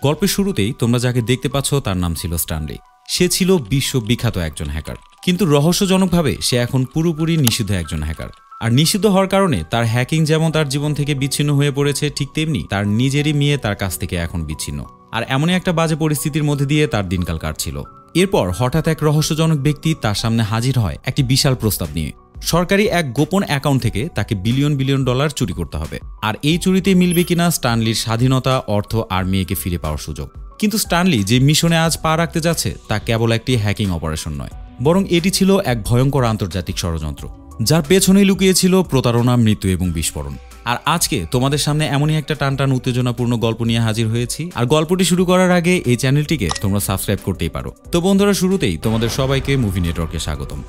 গল্পের শুরুতেই তোমরা যাকে দেখতে পাচ্ছ তার নাম ছিল স্ট্যানলি। সে ছিল বিশ্ববিখ্যাত একজন হ্যাকার, কিন্তু রহস্যজনকভাবে সে এখন পুরোপুরি নিষিদ্ধ একজন হ্যাকার। আর নিষিদ্ধ হওয়ার কারণে তার হ্যাকিং যেমন তার জীবন থেকে বিচ্ছিন্ন হয়ে পড়েছে, ঠিক তেমনি তার নিজেরই মেয়ে তার কাছ থেকে এখন বিচ্ছিন্ন। আর এমনই একটা বাজে পরিস্থিতির মধ্যে দিয়ে তার দিনকাল কাটছিল। এরপর হঠাৎ এক রহস্যজনক ব্যক্তি তার সামনে হাজির হয় একটি বিশাল প্রস্তাব নিয়ে। সরকারি এক গোপন অ্যাকাউন্ট থেকে তাকে বিলিয়ন বিলিয়ন ডলার চুরি করতে হবে, আর এই চুরিতে মিলবে কিনা স্ট্যানলির স্বাধীনতা, অর্থ আর মেয়েকে ফিরে পাওয়ার সুযোগ। কিন্তু স্ট্যানলি যে মিশনে আজ পা রাখতে যাচ্ছে তা কেবল একটি হ্যাকিং অপারেশন নয়, বরং এটি ছিল এক ভয়ঙ্কর আন্তর্জাতিক ষড়যন্ত্র, যার পেছনেই লুকিয়েছিল প্রতারণা, মৃত্যু এবং বিস্ফোরণ। আর আজকে তোমাদের সামনে এমনই একটা টানটান উত্তেজনাপূর্ণ গল্প নিয়ে হাজির হয়েছি। আর গল্পটি শুরু করার আগে এই চ্যানেলটিকে তোমরা সাবস্ক্রাইব করতেই পারো। তো বন্ধুরা, শুরুতেই তোমাদের সবাইকে মুভি নেটওয়ার্কে স্বাগতম।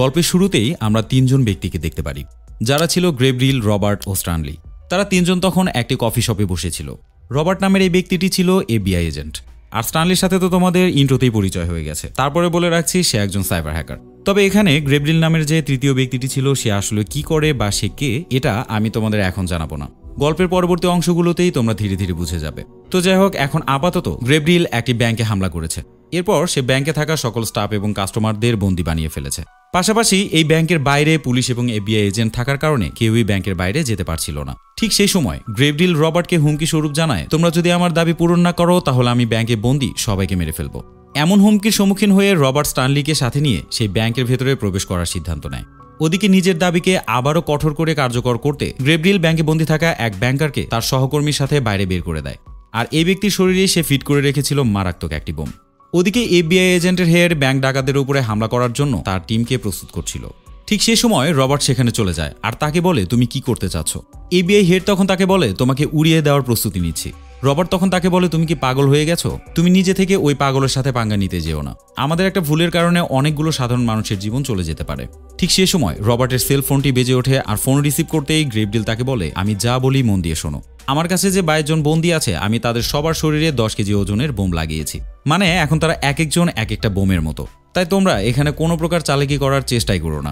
গল্পের শুরুতেই আমরা তিনজন ব্যক্তিকে দেখতে পারি, যারা ছিল গ্যাব্রিয়েল, রবার্ট ও স্ট্যানলি। তারা তিনজন তখন একটি কফি শপে বসেছিল। রবার্ট নামের এই ব্যক্তিটি ছিল এফবিআই এজেন্ট, আর স্ট্যানলির সাথে তো তোমাদের ইন্ট্রোতেই পরিচয় হয়ে গেছে। তারপরে বলে রাখছি, সে একজন সাইবার হ্যাকার। তবে এখানে গ্যাব্রিয়েল নামের যে তৃতীয় ব্যক্তিটি ছিল, সে আসলে কি করে বা সে কে, এটা আমি তোমাদের এখন জানাবো না। গল্পের পরবর্তী অংশগুলোতেই তোমরা ধীরে ধীরে বুঝে যাবে। তো যাই হোক, এখন আপাতত গ্যাব্রিয়েল একটি ব্যাংকে হামলা করেছে। এরপর সে ব্যাংকে থাকা সকল স্টাফ এবং কাস্টমারদের বন্দী বানিয়ে ফেলেছে। পাশাপাশি এই ব্যাংকের বাইরে পুলিশ এবং এফবিআই এজেন্ট থাকার কারণে কেউই ব্যাংকের বাইরে যেতে পারছিল না। ঠিক সেই সময় গ্যাব্রিয়েল রবার্টকে হুমকি স্বরূপ জানায়, তোমরা যদি আমার দাবি পূরণ না করো তাহলে আমি ব্যাংকে বন্দী সবাইকে মেরে ফেলবো। এমন হুমকির সম্মুখীন হয়ে রবার্ট স্ট্যানলিকে সাথে নিয়ে সেই ব্যাংকের ভেতরে প্রবেশ করার সিদ্ধান্ত নেয়। ওদিকে নিজের দাবিকে আবারও কঠোর করে কার্যকর করতে গ্যাব্রিয়েল ব্যাংকে বন্দী থাকা এক ব্যাংকারকে তার সহকর্মীর সাথে বাইরে বের করে দেয়। আর এই ব্যক্তির শরীরে সে ফিট করে রেখেছিল মারাত্মক একটি বোম। ওদিকে এফবিআই এজেন্টের হেড ব্যাংক ডাকাতদের উপরে হামলা করার জন্য তার টিমকে প্রস্তুত করছিল। ঠিক সেই সময় রবার্ট সেখানে চলে যায় আর তাকে বলে, তুমি কি করতে চাচ্ছ? এফবিআই হেড তখন তাকে বলে, তোমাকে উড়িয়ে দেওয়ার প্রস্তুতি নিচ্ছি। রবার্ট তখন তাকে বলে, তুমি কি পাগল হয়ে গেছো? তুমি নিজে থেকে ওই পাগলের সাথে পাঙ্গা নিতে যেও না। আমাদের একটা ভুলের কারণে অনেকগুলো সাধারণ মানুষের জীবন চলে যেতে পারে। ঠিক সেই সময় রবার্টের সেল ফোনটি বেজে ওঠে, আর ফোন রিসিভ করতেই গ্যাব্রিয়েল তাকে বলে, আমি যা বলি মন দিয়ে শোনো। আমার কাছে যে 22 জন বন্দী আছে, আমি তাদের সবার শরীরে 10 কেজি ওজনের বোম লাগিয়েছি। মানে এখন তারা এক একজন এক একটা বোমের মতো। তাই তোমরা এখানে কোনো প্রকার চালাকি করার চেষ্টাই করো না।